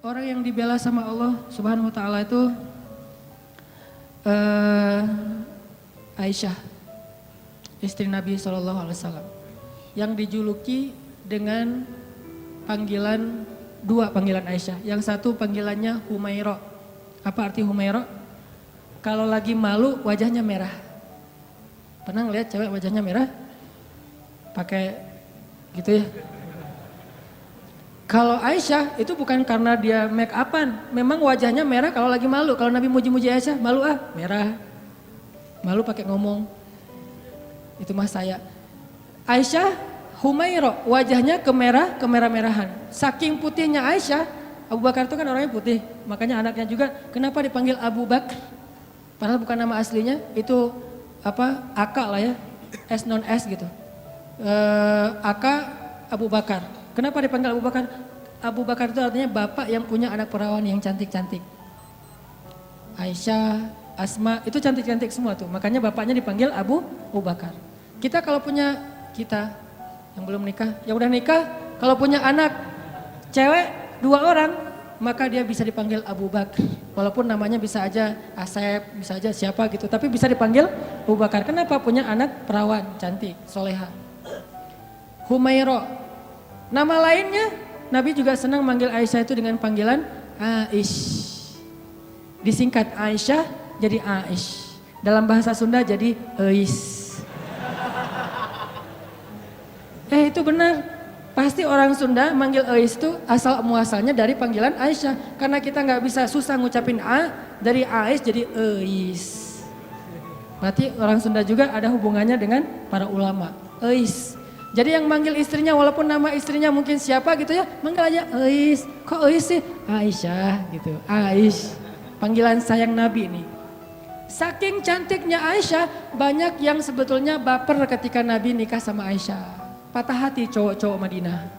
Orang yang dibela sama Allah Subhanahu wa taala itu Aisyah, istri Nabi SAW, yang dijuluki dengan dua panggilan Aisyah. Yang satu panggilannya Humaira. Apa arti Humaira? Kalau lagi malu wajahnya merah. Pernah ngeliat cewek wajahnya merah? Pakai gitu ya. Kalau Aisyah itu bukan karena dia make upan, memang wajahnya merah kalau lagi malu. Kalau Nabi muji-muji Aisyah, malu merah. Malu pakai ngomong. Itu mah saya. Aisyah Humaira, wajahnya kemerah-merahan. Saking putihnya Aisyah, Abu Bakar itu kan orangnya putih, makanya anaknya juga kenapa dipanggil Abu Bakar? Padahal bukan nama aslinya, itu Aka lah ya, S non S gitu. Aka Abu Bakar. Kenapa dipanggil Abu Bakar? Abu Bakar itu artinya bapak yang punya anak perawan yang cantik-cantik. Aisyah, Asma, itu cantik-cantik semua tuh. Makanya bapaknya dipanggil Abu Bakar. Kita kalau punya, kita yang belum nikah, yang udah nikah, kalau punya anak cewek 2 orang, maka dia bisa dipanggil Abu Bakar. Walaupun namanya bisa aja Asep, bisa aja siapa gitu. Tapi bisa dipanggil Abu Bakar. Kenapa? Punya anak perawan, cantik, soleha. Humaira. Nama lainnya, Nabi juga senang manggil Aisyah itu dengan panggilan Aish. Disingkat Aisyah jadi Aish. Dalam bahasa Sunda jadi Eis. Itu benar. Pasti orang Sunda manggil Eis itu asal muasalnya dari panggilan Aisyah. Karena kita nggak bisa susah ngucapin A, dari Aish jadi Eis. Berarti orang Sunda juga ada hubungannya dengan para ulama. Eis. Jadi yang manggil istrinya walaupun nama istrinya mungkin siapa gitu ya, manggil aja Eis. Kok Eis sih? Aisyah gitu, Aish. Panggilan sayang Nabi nih. Saking cantiknya Aisyah, banyak yang sebetulnya baper ketika Nabi nikah sama Aisyah. Patah hati cowok-cowok Madinah.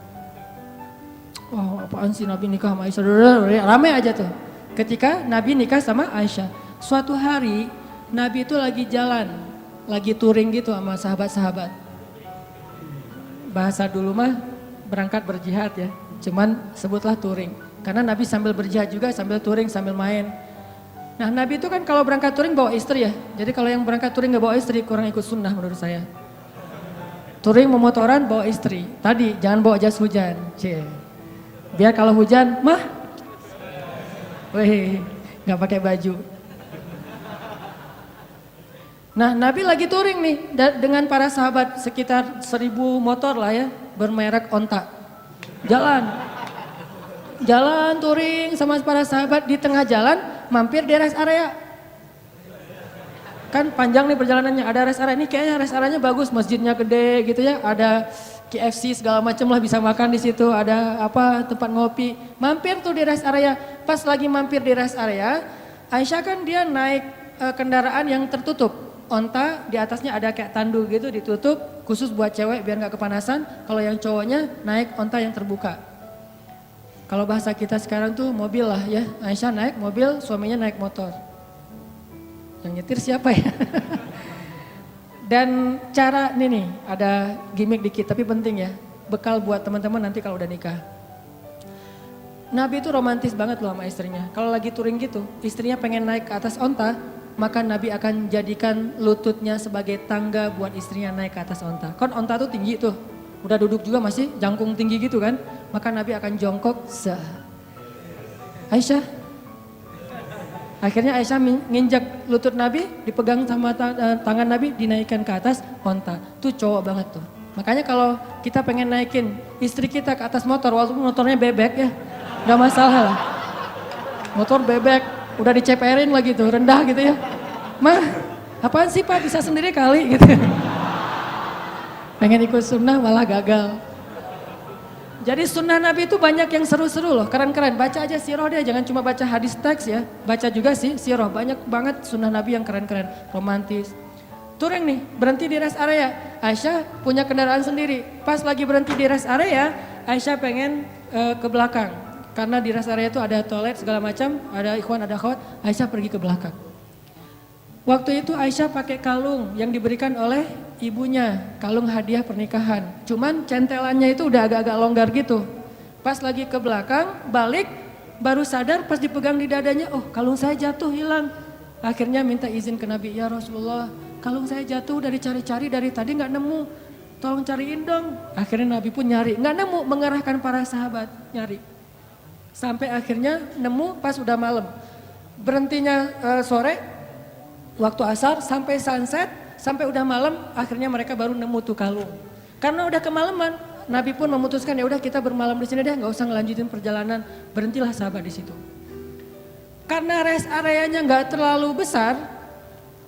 Wah, apaan sih Nabi nikah sama Aisyah? Rame aja tuh. Ketika Nabi nikah sama Aisyah. Suatu hari Nabi itu lagi jalan, lagi touring gitu sama sahabat-sahabat. Bahasa dulu mah berangkat berjihad ya, cuman sebutlah touring. Karena Nabi sambil berjihad juga, sambil touring, sambil main. Nah Nabi itu kan kalau berangkat touring bawa istri ya. Jadi kalau yang berangkat touring gak bawa istri kurang ikut sunnah menurut saya. Touring memotoran bawa istri. Tadi jangan bawa jas hujan. Biar kalau hujan mah, gak pakai baju. Nah Nabi lagi touring nih dengan para sahabat sekitar 1000 motor lah ya, bermerek onta. Jalan touring sama para sahabat, di tengah jalan mampir di rest area. Kan panjang nih perjalanannya, ada rest area. Ini kayaknya rest areanya bagus, masjidnya gede gitu ya, ada KFC segala macam lah, bisa makan di situ, ada tempat ngopi. Mampir tuh di rest area. Pas lagi mampir di rest area, Aisyah kan dia naik kendaraan yang tertutup. Onta di atasnya ada kayak tandu gitu ditutup, khusus buat cewek biar nggak kepanasan. Kalau yang cowoknya naik onta yang terbuka. Kalau bahasa kita sekarang tuh mobil lah ya, Aisyah naik mobil, suaminya naik motor. Yang nyetir siapa ya? Dan cara nih ada gimmick dikit tapi penting ya, bekal buat teman-teman nanti kalau udah nikah. Nabi itu romantis banget loh sama istrinya. Kalau lagi touring gitu, istrinya pengen naik ke atas onta, maka Nabi akan jadikan lututnya sebagai tangga buat istrinya naik ke atas onta. Kan onta tuh tinggi tuh, udah duduk juga masih jangkung tinggi gitu kan. Maka Nabi akan jongkok, Aisyah. Akhirnya Aisyah nginjak lutut Nabi, dipegang sama tangan Nabi, dinaikkan ke atas onta. Tuh cowok banget tuh. Makanya kalau kita pengen naikin istri kita ke atas motor, walaupun motornya bebek ya, gak masalah lah. Motor bebek, udah diceperin lagi tuh, rendah gitu ya. Mah, apaan sih Pak, bisa sendiri kali gitu. Pengen ikut sunnah malah gagal. Jadi sunnah Nabi itu banyak yang seru-seru loh, keren-keren. Baca aja sirah dia, jangan cuma baca hadis teks ya. Baca juga sih sirah, banyak banget sunnah Nabi yang keren-keren, romantis. Touring nih, berhenti di rest area. Aisyah punya kendaraan sendiri. Pas lagi berhenti di rest area, Aisyah pengen ke belakang. Karena di rest area itu ada toilet segala macam, ada ikhwan, ada akhwat. Aisyah pergi ke belakang. Waktu itu Aisyah pakai kalung yang diberikan oleh ibunya, kalung hadiah pernikahan. Cuman centelannya itu udah agak-agak longgar gitu. Pas lagi ke belakang, balik, Baru sadar pas dipegang di dadanya, oh kalung saya jatuh hilang. Akhirnya minta izin ke Nabi, ya Rasulullah kalung saya jatuh dari cari-cari dari tadi gak nemu. Tolong cariin dong. Akhirnya Nabi pun nyari, gak nemu, mengerahkan para sahabat nyari. Sampai akhirnya nemu pas udah malam. Berhentinya sore, waktu asar sampai sunset, sampai udah malam akhirnya mereka baru nemu tuh kalung. Karena udah kemalaman, Nabi pun memutuskan ya udah kita bermalam di sini deh, nggak usah ngelanjutin perjalanan, berhentilah sahabat di situ. Karena rest areanya nggak terlalu besar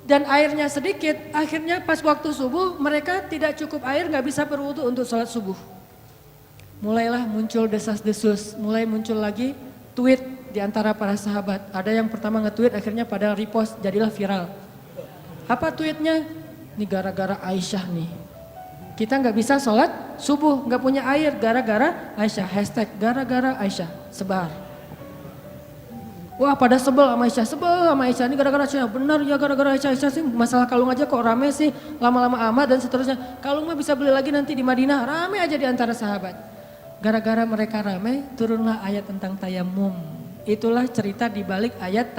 dan airnya sedikit, akhirnya pas waktu subuh mereka tidak cukup air, nggak bisa berwudu untuk sholat subuh. Mulailah muncul desas-desus, mulai muncul lagi tweet di antara para sahabat. Ada yang pertama nge-tweet akhirnya pada repost, jadilah viral. Apa tweetnya? Ini gara-gara Aisyah nih. Kita nggak bisa sholat subuh, nggak punya air gara-gara Aisyah. Hashtag gara-gara Aisyah, sebar. Wah pada sebel sama Aisyah, ini gara-gara Aisyah. Benar ya gara-gara Aisyah sih, masalah kalung aja kok rame sih, lama-lama amat dan seterusnya. Kalung mah bisa beli lagi nanti di Madinah, rame aja di antara sahabat. Gara-gara mereka rame, turunlah ayat tentang tayamum. Itulah cerita di balik ayat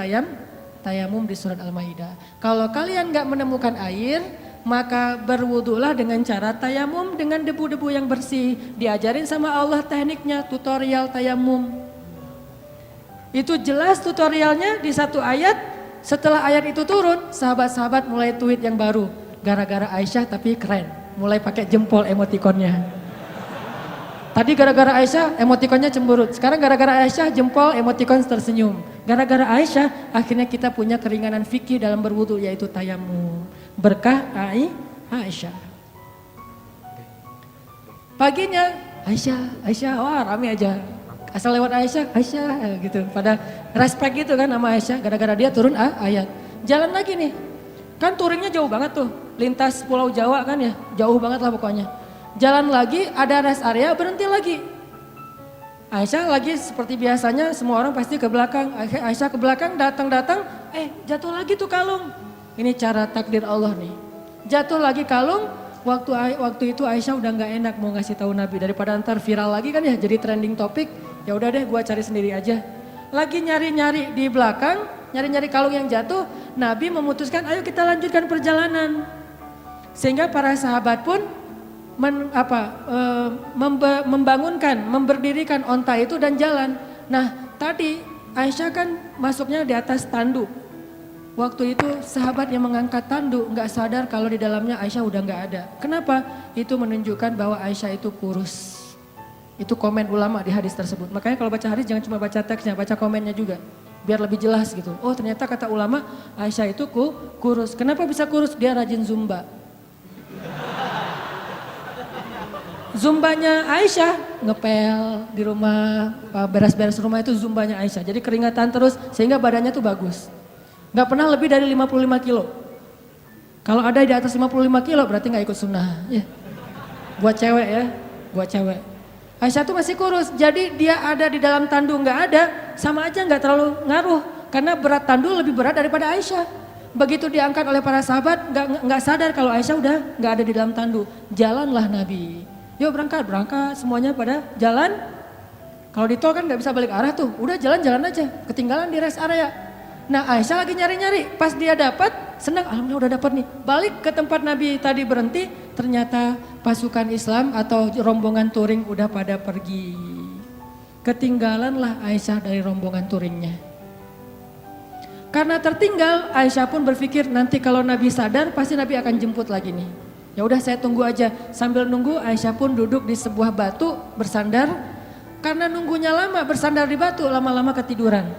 tayamum di surat Al-Maidah. Kalau kalian gak menemukan air, maka berwudulah dengan cara tayamum dengan debu-debu yang bersih. Diajarin sama Allah tekniknya, tutorial tayamum. Itu jelas tutorialnya di satu ayat. Setelah ayat itu turun, sahabat-sahabat mulai tweet yang baru. Gara-gara Aisyah tapi keren, mulai pakai jempol emotikonnya. Tadi gara-gara Aisyah emotikonnya cemberut, sekarang gara-gara Aisyah jempol emotikon tersenyum. Gara-gara Aisyah akhirnya kita punya keringanan fikih dalam berwudu yaitu tayamum. Berkah Aisyah. Paginya Aisyah, wah rame aja. Asal lewat Aisyah gitu. Pada respect gitu kan sama Aisyah gara-gara dia turun ayat. Jalan lagi nih, kan touringnya jauh banget tuh, lintas Pulau Jawa kan ya, jauh banget lah pokoknya. Jalan lagi, ada rest area, berhenti lagi. Aisyah lagi seperti biasanya, semua orang pasti ke belakang. Aisyah ke belakang, datang, jatuh lagi tuh kalung. Ini cara takdir Allah nih. Jatuh lagi kalung, waktu itu Aisyah udah gak enak mau ngasih tahu Nabi. Daripada ntar viral lagi kan ya, jadi trending topik. Ya udah deh, gua cari sendiri aja. Lagi nyari-nyari di belakang, nyari-nyari kalung yang jatuh. Nabi memutuskan, ayo kita lanjutkan perjalanan. Sehingga para sahabat pun memberdirikan onta itu dan jalan. Nah tadi Aisyah kan masuknya di atas tanduk. Waktu itu sahabat yang mengangkat tanduk nggak sadar kalau di dalamnya Aisyah udah nggak ada. Kenapa? Itu menunjukkan bahwa Aisyah itu kurus. Itu komen ulama di hadis tersebut. Makanya kalau baca hadis jangan cuma baca teksnya, baca komennya juga. Biar lebih jelas gitu. Oh ternyata kata ulama Aisyah itu kurus. Kenapa bisa kurus? Dia rajin zumba. Zumbanya Aisyah ngepel di rumah, beres-beres rumah itu zumbanya Aisyah. Jadi keringatan terus sehingga badannya tuh bagus. Gak pernah lebih dari 55 kilo. Kalau ada di atas 55 kilo berarti gak ikut sunnah. Ya. Buat cewek ya, buat cewek. Aisyah tuh masih kurus, jadi dia ada di dalam tandu gak ada, sama aja gak terlalu ngaruh. Karena berat tandu lebih berat daripada Aisyah. Begitu diangkat oleh para sahabat gak sadar kalau Aisyah udah gak ada di dalam tandu. Jalanlah Nabi. Yuk berangkat semuanya pada jalan. Kalau di tol kan gak bisa balik arah tuh, udah jalan-jalan aja, ketinggalan di rest area. Nah Aisyah lagi nyari-nyari, pas dia dapat, senang, alhamdulillah udah dapat nih. Balik ke tempat Nabi tadi berhenti, ternyata pasukan Islam atau rombongan touring udah pada pergi. Ketinggalanlah Aisyah dari rombongan touringnya. Karena tertinggal, Aisyah pun berpikir nanti kalau Nabi sadar pasti Nabi akan jemput lagi nih. Ya udah saya tunggu aja. Sambil nunggu Aisyah pun duduk di sebuah batu bersandar. Karena nunggunya lama bersandar di batu lama-lama ketiduran.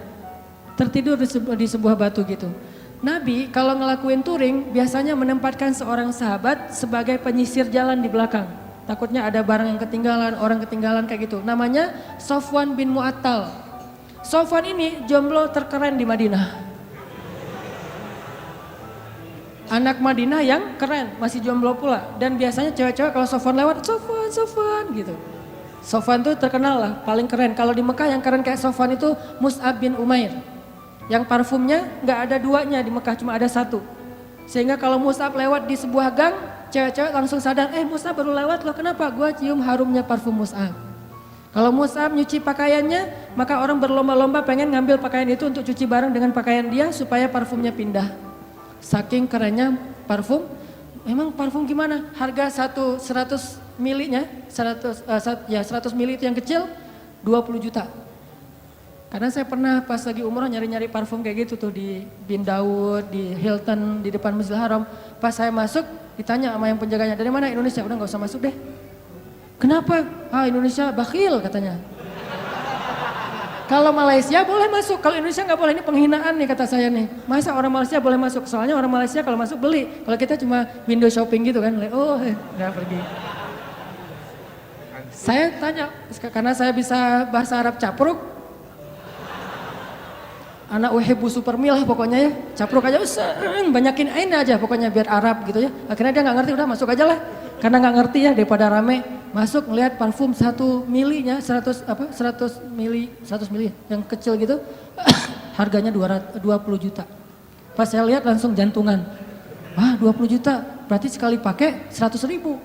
Tertidur di sebuah batu gitu. Nabi kalau ngelakuin touring biasanya menempatkan seorang sahabat sebagai penyisir jalan di belakang. Takutnya ada barang yang ketinggalan, orang ketinggalan kayak gitu. Namanya Sofwan bin Mu'attal. Sofwan ini jomblo terkeren di Madinah. Anak Madinah yang keren, masih jomblo pula. Dan biasanya cewek-cewek kalau Sofwan lewat, Sofwan gitu. Sofwan tuh terkenal lah, paling keren. Kalau di Mekah yang keren kayak Sofwan itu Mus'ab bin Umair. Yang parfumnya gak ada duanya di Mekah, cuma ada satu. Sehingga kalau Mus'ab lewat di sebuah gang, cewek-cewek langsung sadar, Mus'ab baru lewat loh, kenapa? Gua cium harumnya parfum Mus'ab. Kalau Mus'ab nyuci pakaiannya, maka orang berlomba-lomba pengen ngambil pakaian itu untuk cuci bareng dengan pakaian dia supaya parfumnya pindah. Saking kerennya parfum. Emang parfum gimana? Harga 100 milinya, 100 mili itu yang kecil 20 juta. Karena saya pernah pas lagi umroh nyari-nyari parfum kayak gitu tuh di Bin Daud, di Hilton, di depan Masjidil Haram. Pas saya masuk ditanya sama yang penjaganya, dari mana? Indonesia. Udah gak usah masuk deh. Kenapa? Indonesia bakhil katanya. Kalau Malaysia boleh masuk, kalau Indonesia nggak boleh, ini penghinaan nih kata saya nih. Masa orang Malaysia boleh masuk? Soalnya orang Malaysia kalau masuk beli, kalau kita cuma window shopping gitu kan, udah pergi. Saya tanya, karena saya bisa bahasa Arab capruk, anak uhibbu supermil lah pokoknya ya, capruk aja, banyakin ain aja pokoknya biar Arab gitu ya. Akhirnya dia nggak ngerti, udah masuk aja lah, karena nggak ngerti ya daripada rame. Masuk ngelihat parfum 1 milinya 100 mili yang kecil gitu harganya 20 juta. Pas saya lihat langsung jantungan. 20 juta berarti sekali pakai 100 ribu.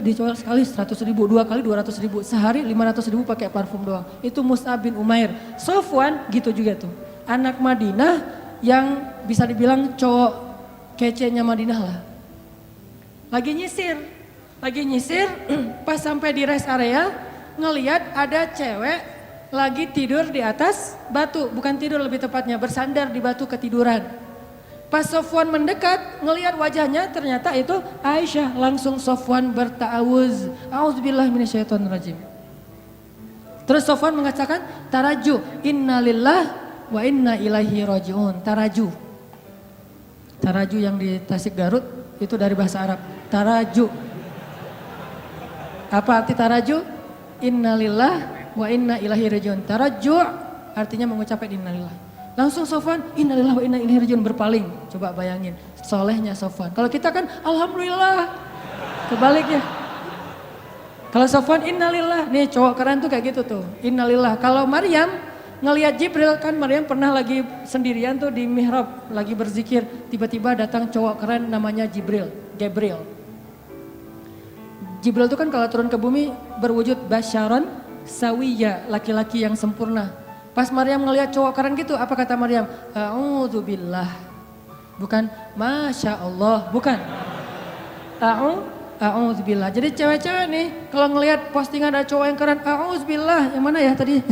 Dicoel sekali 100 ribu, 2 kali 200 ribu, sehari 500 ribu pakai parfum doang. Itu Mus'ab bin Umair. Sofwan gitu juga tuh. Anak Madinah yang bisa dibilang cowok kecenya Madinah lah. Lagi nyisir, pas sampai di rest area ngeliat ada cewek lagi tidur di atas batu, bukan tidur lebih tepatnya bersandar di batu ketiduran. Pas Sofwan mendekat ngeliat wajahnya ternyata itu Aisyah, langsung Sofwan berta'awuz, a'udzubillahi minasyaitonirrajim. Terus Sofwan mengatakan taraju, innalillah wa inna ilaihi raji'un. Taraju yang di Tasik Garut itu dari bahasa Arab, taraju. Apa arti taraju? Innalillah wa inna ilaihi rajiun. Taraju artinya mengucapkan innalillah. Langsung Sofwan, innalillah wa inna ilaihi rajiun, berpaling. Coba bayangin, solehnya Sofwan. Kalau kita kan alhamdulillah, kebaliknya. Kalau Sofwan innalillah, nih cowok keren tuh kayak gitu tuh, innalillah. Kalau Maryam ngelihat Jibril, kan Maryam pernah lagi sendirian tuh di mihrab, lagi berzikir. Tiba-tiba datang cowok keren namanya Gabriel. Jibril itu kan kalau turun ke bumi berwujud basyaron sawiyya, laki-laki yang sempurna. Pas Maryam ngelihat cowok keren gitu, apa kata Maryam? A'udzubillah. Bukan Masya Allah, bukan. A'udzubillah. Jadi cewek-cewek nih kalau ngelihat postingan ada cowok yang keren, a'udzubillah. Yang mana ya tadi?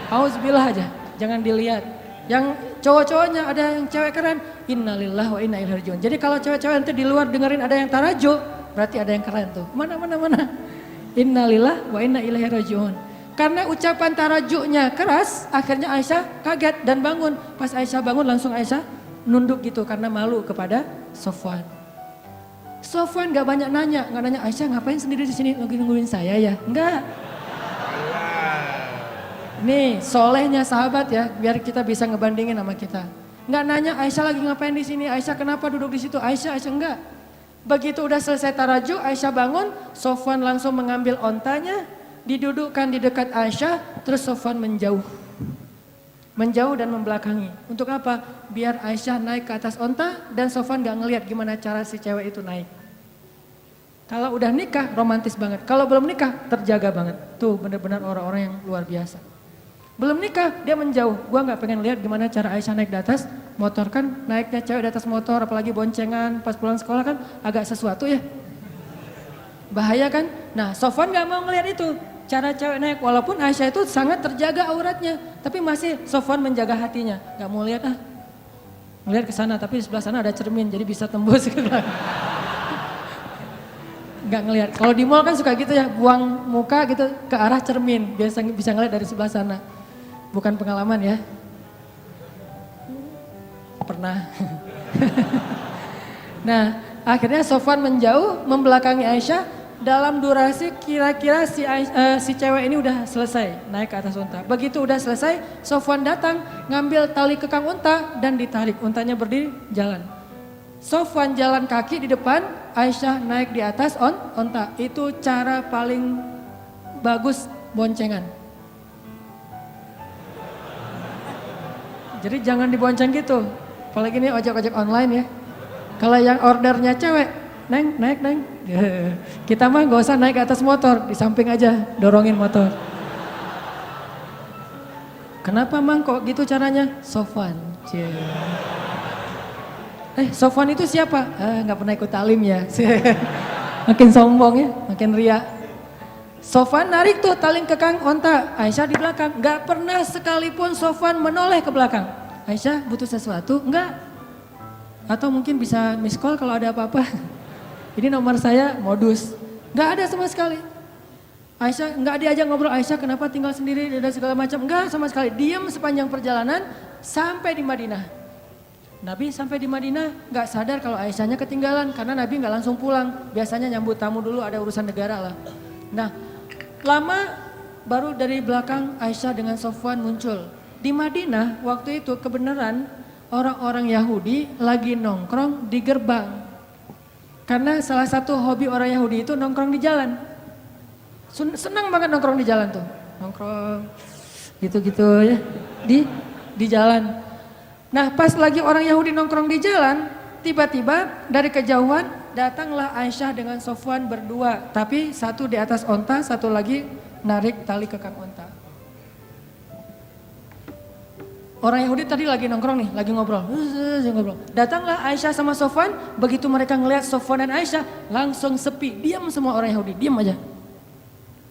A'udzubillah aja, jangan dilihat. Yang cowok-cowoknya ada yang cewek keren, innalillah wa inna ilaihi rajiun. Jadi kalau cewek-cewek nanti di luar dengerin ada yang tarajo, berarti ada yang keren tuh. Mana. Innalillah wa inna ilaihi rajiun. Karena ucapan tarajunya keras, akhirnya Aisyah kaget dan bangun. Pas Aisyah bangun langsung Aisyah nunduk gitu karena malu kepada Sofwan. Sofwan gak banyak nanya, Aisyah ngapain sendiri di sini nungguin saya ya? Enggak. Nih solehnya sahabat ya, biar kita bisa ngebandingin sama kita. Enggak nanya Aisyah lagi ngapain di sini, Aisyah kenapa duduk di situ, Aisyah enggak. Begitu udah selesai taraju, Aisyah bangun, Sofwan langsung mengambil ontanya, didudukkan di dekat Aisyah, terus Sofwan menjauh dan membelakangi. Untuk apa? Biar Aisyah naik ke atas onta dan Sofwan gak ngelihat gimana cara si cewek itu naik. Kalau udah nikah romantis banget, kalau belum nikah terjaga banget. Tuh benar-benar orang-orang yang luar biasa. Belum nikah dia menjauh, gua gak pengen lihat gimana cara Aisyah naik di atas motor, kan naiknya cewek di atas motor apalagi boncengan pas pulang sekolah kan agak sesuatu ya. Bahaya kan? Nah Sofwan gak mau ngelihat itu, cara cewek naik, walaupun Aisyah itu sangat terjaga auratnya, tapi masih Sofwan menjaga hatinya, gak mau lihat ngelihat ke sana, tapi di sebelah sana ada cermin jadi bisa tembus gitu. Gak ngelihat. Kalau di mall kan suka gitu ya, buang muka gitu ke arah cermin, biasa bisa ngelihat dari sebelah sana. Bukan pengalaman ya. Pernah. Nah, akhirnya Sofwan menjauh, membelakangi Aisyah. Dalam durasi kira-kira si cewek ini udah selesai naik ke atas unta. Begitu udah selesai, Sofwan datang ngambil tali kekang unta dan ditarik. Untanya berdiri jalan. Sofwan jalan kaki di depan, Aisyah naik di atas unta. Itu cara paling bagus boncengan. Jadi jangan dibonceng gitu. Apalagi ini ojek-ojek online ya. Kalau yang ordernya cewek, Neng. Kita mah gak usah naik ke atas motor, di samping aja dorongin motor. Kenapa Mang kok gitu caranya? Sofwan. Sofwan itu siapa? Gak pernah ikut talim ya. Makin sombong ya, makin ria. Sofwan narik tuh tali kekang onta, Aisyah di belakang. Gak pernah sekalipun Sofwan menoleh ke belakang. Aisyah butuh sesuatu? Enggak. Atau mungkin bisa miss call kalau ada apa-apa. Ini nomor saya, modus. Gak ada sama sekali. Aisyah nggak diajak ngobrol, Aisyah kenapa tinggal sendiri dan segala macam. Enggak sama sekali, diam sepanjang perjalanan sampai di Madinah. Nabi sampai di Madinah nggak sadar kalau Aisyahnya ketinggalan karena Nabi nggak langsung pulang. Biasanya nyambut tamu dulu, ada urusan negara lah. Nah lama baru dari belakang Aisyah dengan Sofwan muncul. Di Madinah waktu itu kebenaran orang-orang Yahudi lagi nongkrong di gerbang. Karena salah satu hobi orang Yahudi itu nongkrong di jalan. Senang banget nongkrong di jalan tuh, nongkrong gitu-gitu ya di jalan. Nah pas lagi orang Yahudi nongkrong di jalan, tiba-tiba dari kejauhan datanglah Aisyah dengan Sofwan berdua, tapi satu di atas onta, satu lagi narik tali kekang onta. Orang Yahudi tadi lagi nongkrong nih, lagi ngobrol. Datanglah Aisyah sama Sofwan, begitu mereka ngelihat Sofwan dan Aisyah langsung sepi, diam semua orang Yahudi, diam aja.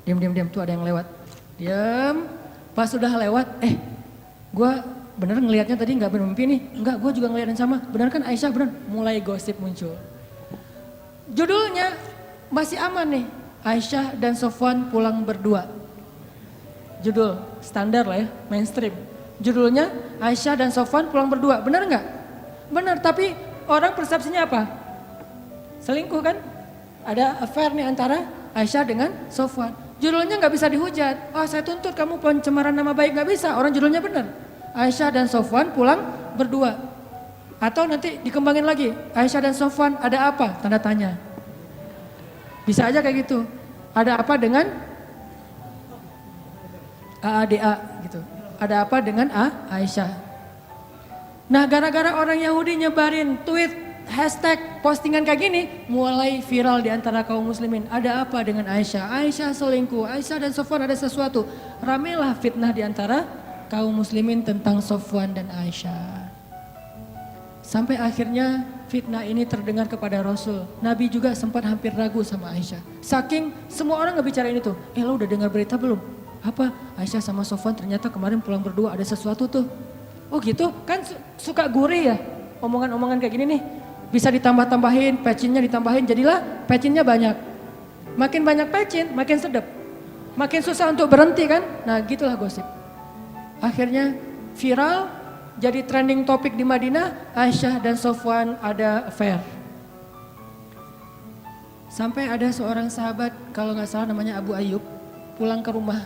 Diam, tuh ada yang lewat. Diam, pas sudah lewat, gue bener ngelihatnya tadi nggak bermimpi nih. Enggak, gue juga ngelihat yang sama. Benar kan Aisyah, benar. Mulai gosip muncul. Judulnya masih aman nih, Aisyah dan Sofwan pulang berdua. Judul standar lah ya, mainstream. Judulnya Aisyah dan Sofwan pulang berdua, benar nggak? Benar, tapi orang persepsinya apa? Selingkuh kan? Ada affair nih antara Aisyah dengan Sofwan. Judulnya nggak bisa dihujat. Saya tuntut kamu pencemaran nama baik, nggak bisa. Orang judulnya benar. Aisyah dan Sofwan pulang berdua. Atau nanti dikembangin lagi. Aisyah dan Sofwan ada apa? Tanda tanya. Bisa aja kayak gitu. Ada apa dengan AADA gitu. Ada apa dengan Aisyah. Nah gara-gara orang Yahudi nyebarin tweet, hashtag, postingan kayak gini mulai viral di antara kaum muslimin. Ada apa dengan Aisyah? Aisyah selingkuh, Aisyah dan Sofwan ada sesuatu. Ramelah fitnah di antara kaum muslimin tentang Sofwan dan Aisyah. Sampai akhirnya fitnah ini terdengar kepada Rasul. Nabi juga sempat hampir ragu sama Aisyah. Saking semua orang ngebicarain itu. Lo udah dengar berita belum? Apa? Aisyah sama Sofwan ternyata kemarin pulang berdua ada sesuatu tuh. Oh gitu? Kan suka gurih ya omongan-omongan kayak gini nih. Bisa ditambah-tambahin, pecinnya ditambahin, jadilah pecinnya banyak. Makin banyak pecin, makin sedap. Makin susah untuk berhenti kan? Nah gitulah gosip. Akhirnya viral, jadi trending topik di Madinah, Aisyah dan Sofwan ada affair. Sampai ada seorang sahabat, kalau gak salah namanya Abu Ayyub, pulang ke rumah.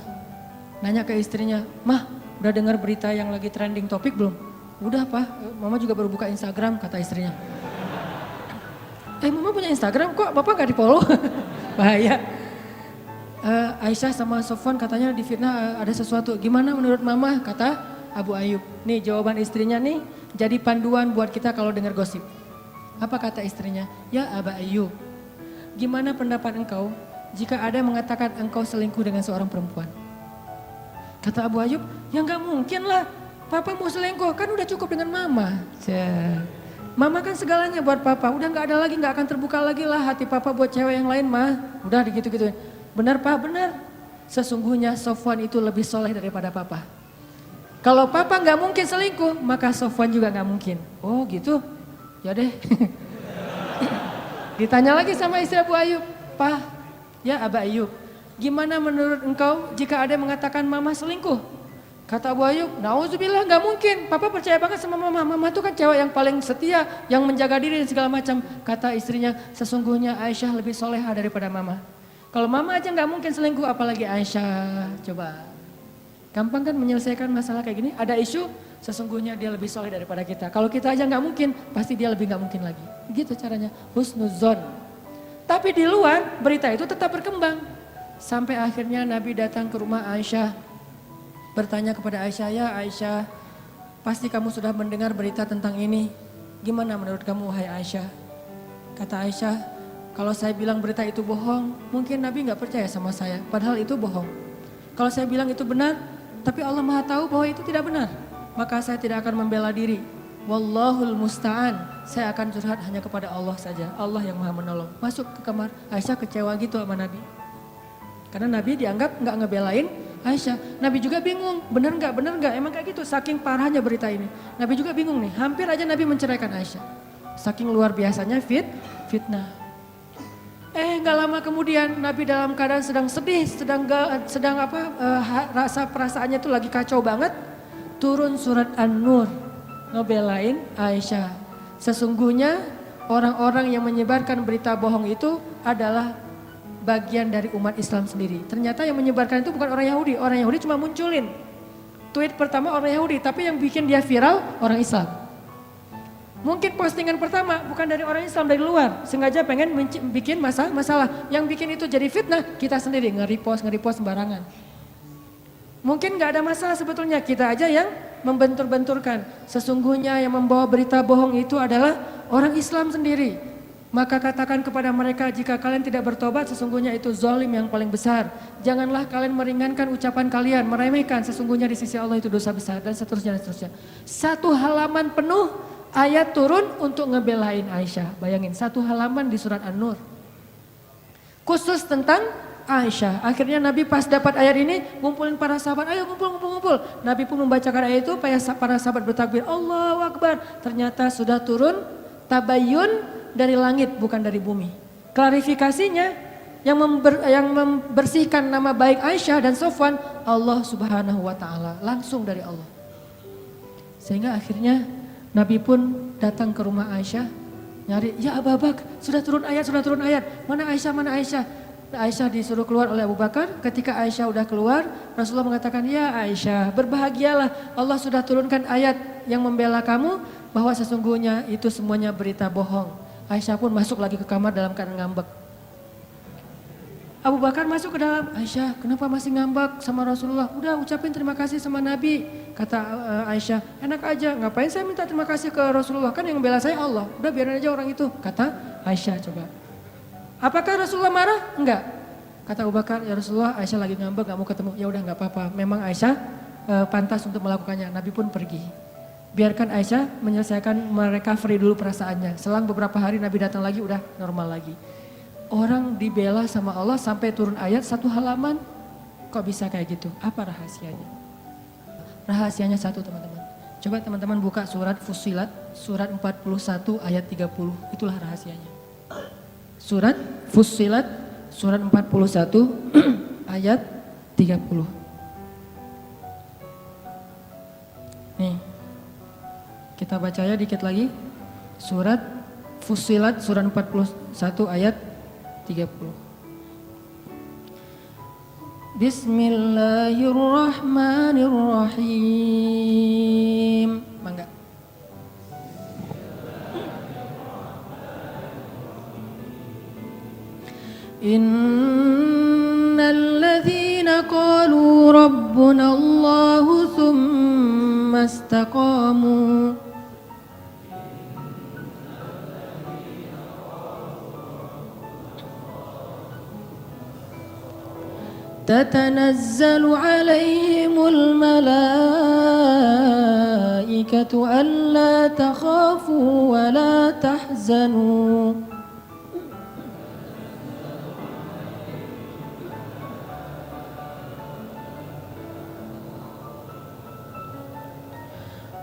Nanya ke istrinya, Mah udah dengar berita yang lagi trending topik belum? Udah Pak, Mama juga baru buka Instagram, kata istrinya. Mama punya Instagram kok Bapak gak di follow? Bahaya. Aisyah sama Sofwan katanya di fitnah ada sesuatu. Gimana menurut Mama? Kata Abu Ayyub. Nih jawaban istrinya nih jadi panduan buat kita kalau dengar gosip. Apa kata istrinya? Ya Abu Ayyub, gimana pendapat engkau jika ada yang mengatakan engkau selingkuh dengan seorang perempuan? Kata Abu Ayyub, ya gak mungkin lah. Papa mau selingkuh kan udah cukup dengan Mama. Mama kan segalanya buat Papa, udah gak ada lagi, gak akan terbuka lagi lah hati Papa buat cewek yang lain mah. Udah gitu-gitu. Benar Pak, benar. Sesungguhnya Sofwan itu lebih soleh daripada Papa. Kalau Papa gak mungkin selingkuh, maka Sofwan juga gak mungkin. Oh gitu, ya deh. Ditanya lagi sama istri Abu Ayyub, Pak, ya Abu Ayyub, gimana menurut engkau jika ada yang mengatakan Mama selingkuh? Kata Abu Ayyub, nauzubillah gak mungkin. Papa percaya banget sama Mama. Mama tuh kan cewek yang paling setia, yang menjaga diri dan segala macam. Kata istrinya, sesungguhnya Aisyah lebih soleha daripada Mama. Kalau Mama aja gak mungkin selingkuh, apalagi Aisyah. Coba. Gampang kan menyelesaikan masalah kayak gini? Ada isu, sesungguhnya dia lebih soleh daripada kita. Kalau kita aja gak mungkin, pasti dia lebih gak mungkin lagi. Gitu caranya, husnuzon. Tapi di luar, berita itu tetap berkembang. Sampai akhirnya Nabi datang ke rumah Aisyah. Bertanya kepada Aisyah, ya Aisyah, pasti kamu sudah mendengar berita tentang ini. Gimana menurut kamu wahai Aisyah? Kata Aisyah, Kalau saya bilang berita itu bohong, mungkin Nabi nggak percaya sama saya, padahal itu bohong. Kalau saya bilang itu benar, tapi Allah Maha tahu bahwa itu tidak benar, maka saya tidak akan membela diri. Wallahul musta'an, saya akan curhat hanya kepada Allah saja, Allah yang Maha menolong. Masuk ke kamar, Aisyah kecewa gitu sama Nabi. Karena Nabi dianggap nggak ngebelain Aisyah. Nabi juga bingung, benar nggak, emang kayak gitu, saking parahnya berita ini. Nabi juga bingung nih, hampir aja Nabi menceraikan Aisyah. Saking luar biasanya fitnah. Nggak lama kemudian Nabi dalam keadaan sedang sedih, rasa perasaannya itu lagi kacau banget. Turun surat An-Nur ngebelain Aisyah. Sesungguhnya orang-orang yang menyebarkan berita bohong itu adalah bagian dari umat Islam sendiri. Ternyata yang menyebarkan itu bukan orang Yahudi cuma munculin tweet pertama orang Yahudi, tapi yang bikin dia viral orang Islam. Mungkin postingan pertama bukan dari orang Islam, dari luar. Sengaja pengen bikin masalah. Yang bikin itu jadi fitnah, kita sendiri nge-repost sembarangan. Mungkin gak ada masalah sebetulnya, kita aja yang membentur-benturkan. Sesungguhnya yang membawa berita bohong itu adalah orang Islam sendiri. Maka katakan kepada mereka, jika kalian tidak bertobat, sesungguhnya itu zalim yang paling besar. Janganlah kalian meringankan ucapan kalian, meremehkan. Sesungguhnya di sisi Allah itu dosa besar, dan seterusnya. Satu halaman penuh ayat turun untuk ngebelain Aisyah. Bayangin, satu halaman di surat An-Nur. Khusus tentang Aisyah. Akhirnya Nabi pas dapat ayat ini, ngumpulin para sahabat, ayo ngumpul. Nabi pun membacakan ayat itu, para sahabat bertakbir, Allahu Akbar. Ternyata sudah turun tabayyun dari langit, bukan dari bumi. Klarifikasinya, yang membersihkan nama baik Aisyah dan Sofwan, Allah Subhanahu wa Ta'ala, langsung dari Allah. Sehingga akhirnya Nabi pun datang ke rumah Aisyah, nyari, ya Abu Bakar, sudah turun ayat. Mana Aisyah? Aisyah disuruh keluar oleh Abu Bakar. Ketika Aisyah udah keluar, Rasulullah mengatakan, ya Aisyah, berbahagialah, Allah sudah turunkan ayat yang membela kamu, bahwa sesungguhnya itu semuanya berita bohong. Aisyah pun masuk lagi ke kamar dalam keadaan ngambek. Abu Bakar masuk ke dalam, Aisyah kenapa masih ngambek sama Rasulullah? Udah ucapin terima kasih sama Nabi. Kata Aisyah, enak aja, ngapain saya minta terima kasih ke Rasulullah, kan yang bela saya Allah. Udah biarin aja orang itu, kata Aisyah. Coba, apakah Rasulullah marah? Enggak. Kata Abu Bakar, ya Rasulullah, Aisyah lagi ngambek, gak mau ketemu. Ya udah nggak apa-apa, memang Aisyah pantas untuk melakukannya. Nabi pun pergi. Biarkan Aisyah menyelesaikan, merecovery dulu perasaannya. Selang beberapa hari Nabi datang lagi, udah normal lagi. Orang dibela sama Allah sampai turun ayat satu halaman, kok bisa kayak gitu? Apa rahasianya? Rahasianya satu teman-teman. Coba teman-teman buka surat Fussilat, surat 41 ayat 30, itulah rahasianya. Surat Fussilat, surat 41 ayat 30. Nih, kita baca ya dikit lagi. Surat Fussilat, surat 41 ayat 30. Bismillahirrahmanirrahim. Mangga. Innal ladzina qalu rabbuna Allahu tsumma istaqamu تتنزل عليهم الملائكة ألا تخافوا ولا تحزنوا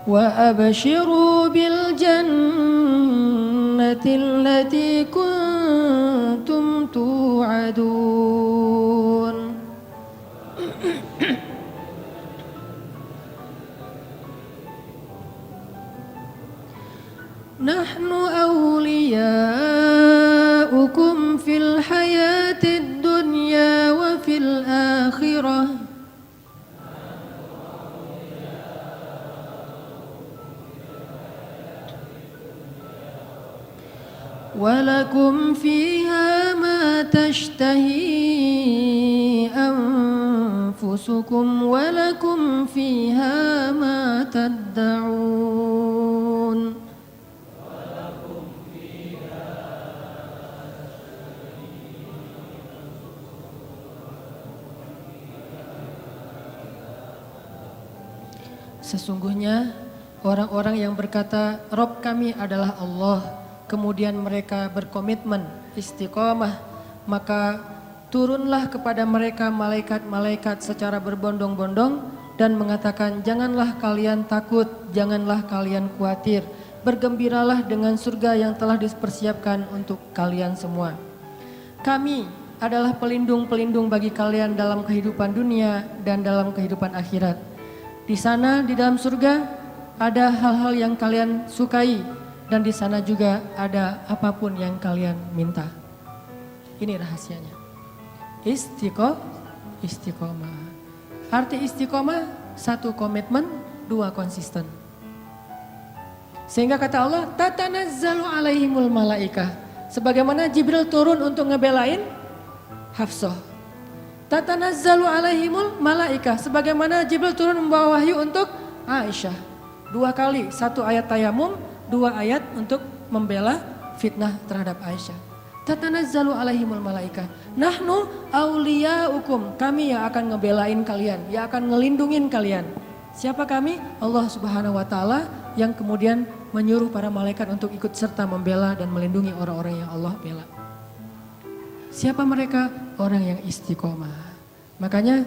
وأبشروا بالجنة التي كنتم توعدون نحن أولياؤكم في الحياة الدنيا وفي الآخرة ولكم فيها ما تشتهي أنفسكم ولكم فيها ما تدعون Sesungguhnya orang-orang yang berkata Rob kami adalah Allah, kemudian mereka berkomitmen istiqomah, maka turunlah kepada mereka malaikat-malaikat secara berbondong-bondong dan mengatakan, janganlah kalian takut, janganlah kalian khawatir, bergembiralah dengan surga yang telah dipersiapkan untuk kalian semua. Kami adalah pelindung-pelindung bagi kalian dalam kehidupan dunia dan dalam kehidupan akhirat. Di sana, di dalam surga, ada hal-hal yang kalian sukai dan di sana juga ada apapun yang kalian minta. Ini rahasianya. Istiqomah. Arti istiqomah, 1 komitmen, 2 konsisten. Sehingga kata Allah, tatanazzalu alaihimul malaikah. Sebagaimana Jibril turun untuk ngebelain Hafsah. Tatanazzalu alaihimul malaikah. Sebagaimana Jibril turun membawa wahyu untuk Aisyah. 2 kali, 1 ayat tayamum, 2 ayat untuk membela fitnah terhadap Aisyah. Tatanazzalu alaihimul malaikah. Nahnu auliyaukum. Kami yang akan ngebelain kalian, yang akan ngelindungin kalian. Siapa kami? Allah Subhanahu wa taala yang kemudian menyuruh para malaikat untuk ikut serta membela dan melindungi orang-orang yang Allah bela. Siapa mereka? Orang yang istiqomah. Makanya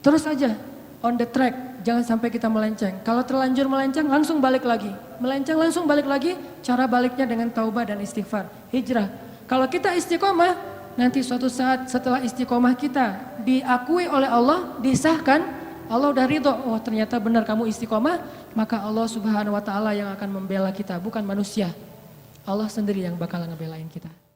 terus aja on the track, jangan sampai kita melenceng. Kalau terlanjur melenceng langsung balik lagi. Melenceng langsung balik lagi, cara baliknya dengan taubah dan istighfar, hijrah. Kalau kita istiqomah, nanti suatu saat setelah istiqomah kita diakui oleh Allah, disahkan, Allah udah ridho, oh ternyata benar kamu istiqomah, maka Allah Subhanahu wa taala yang akan membela kita, bukan manusia. Allah sendiri yang bakal ngebelain kita.